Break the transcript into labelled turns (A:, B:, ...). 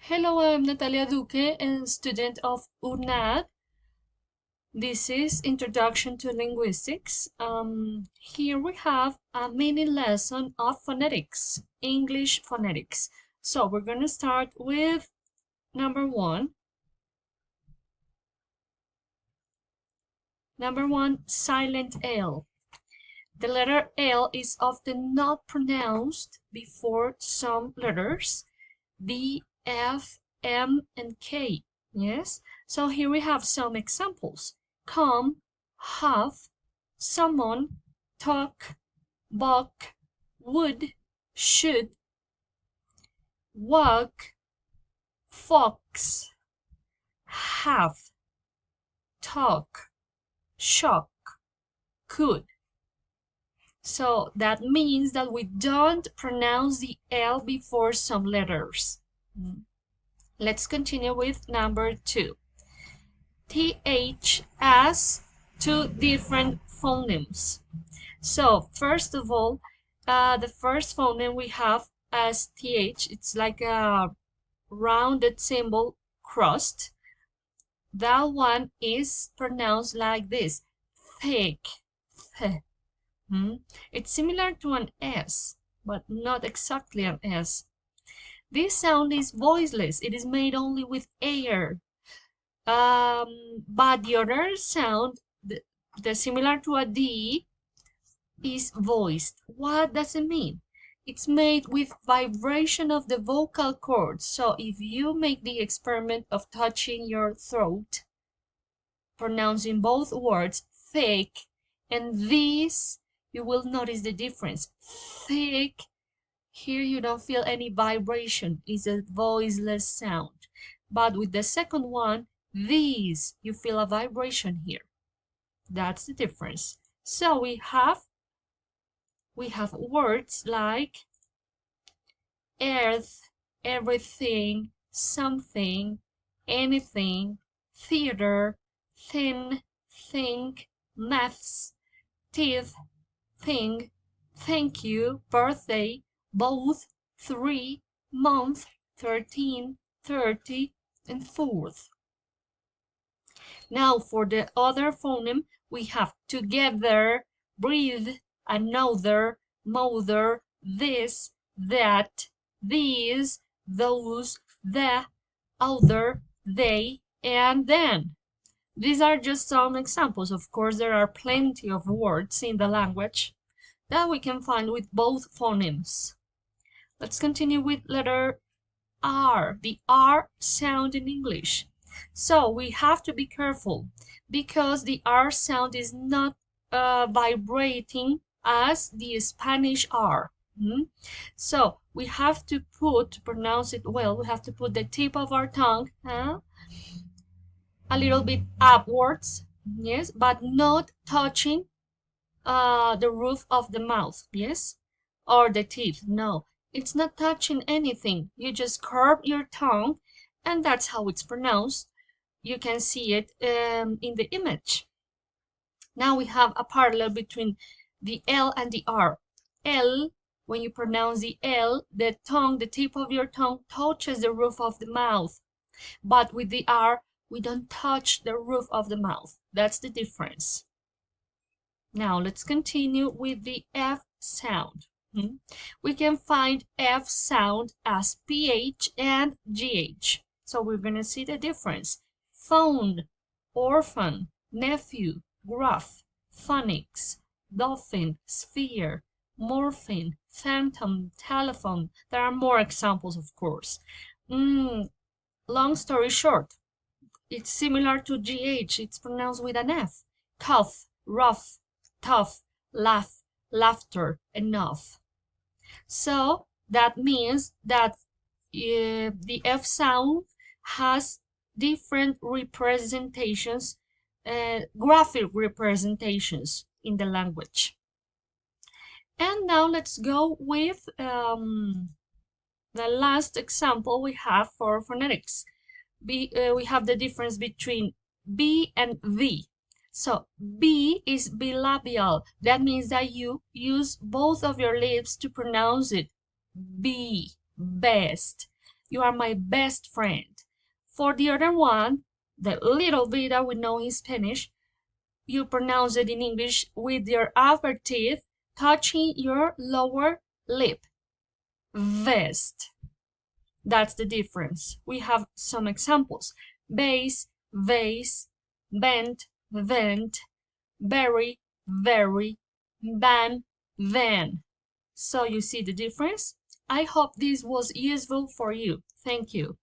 A: Hello, I'm Natalia Duque, a student of UNAD. This is Introduction to Linguistics. Here we have a mini lesson of phonetics, English phonetics. So we're going to start with number one. Number one, silent L. The letter L is often not pronounced before some letters, D, F, M, and K. Yes? So here we have some examples. Come, have, summon, talk, buck, would, should, walk, fox, have, talk, shock, could. So that means that we don't pronounce the L before some letters. Let's continue with number two. TH has two different phonemes. So first of all, the first phoneme we have as TH, it's like a rounded symbol crossed. That one is pronounced like this, thick. It's similar to an S, but not exactly an S. This sound is voiceless. It is made only with air. But the other sound, the similar to a D, is voiced. What does it mean? It's made with vibration of the vocal cords. So if you make the experiment of touching your throat, pronouncing both words, thick and this, you will notice the difference. Thick, here you don't feel any vibration. It's a voiceless sound. But with the second one, these, you feel a vibration here. That's the difference. So we have words like earth, everything, something, anything, theater, thin, think, maths, teeth, thing, thank you, birthday, both, 3, month, 13, 30, and fourth. Now for the other phoneme, we have together, breathe, another, mother, this, that, these, those, the, other, they, and then. These are just some examples. Of course, there are plenty of words in the language that we can find with both phonemes. Let's continue with letter R, the R sound in English. So we have to be careful because the R sound is not vibrating as the Spanish R. So we have to pronounce it well, we have to put the tip of our tongue a little bit upwards, yes, but not touching the roof of the mouth, yes, or the teeth. No, it's not touching anything. You just curve your tongue, and that's how it's pronounced. You can see it in the image. Now we have a parallel between the L and the R. L, when you pronounce the L, the tongue, the tip of your tongue touches the roof of the mouth. But with the R, we don't touch the roof of the mouth. That's the difference. Now let's continue with the F sound. We can find F sound as PH and GH. So we're going to see the difference. Phone, orphan, nephew, gruff, phonics, dolphin, sphere, morphine, phantom, telephone. There are more examples, of course. Long story short, it's similar to GH. It's pronounced with an F. Cough, rough, tough, laugh, laughter, enough. So that means that the F sound has different representations, graphic representations in the language. And now let's go with the last example we have for phonetics. We have the difference between B and V. So B is bilabial. That means that you use both of your lips to pronounce it. B, best. You are my best friend. For the other one, the little vida we know in Spanish, you pronounce it in English with your upper teeth touching your lower lip. Vest. That's the difference. We have some examples. Base, vase, bent, vent, very, very, van, van. So you see the difference? I hope this was useful for you. Thank you.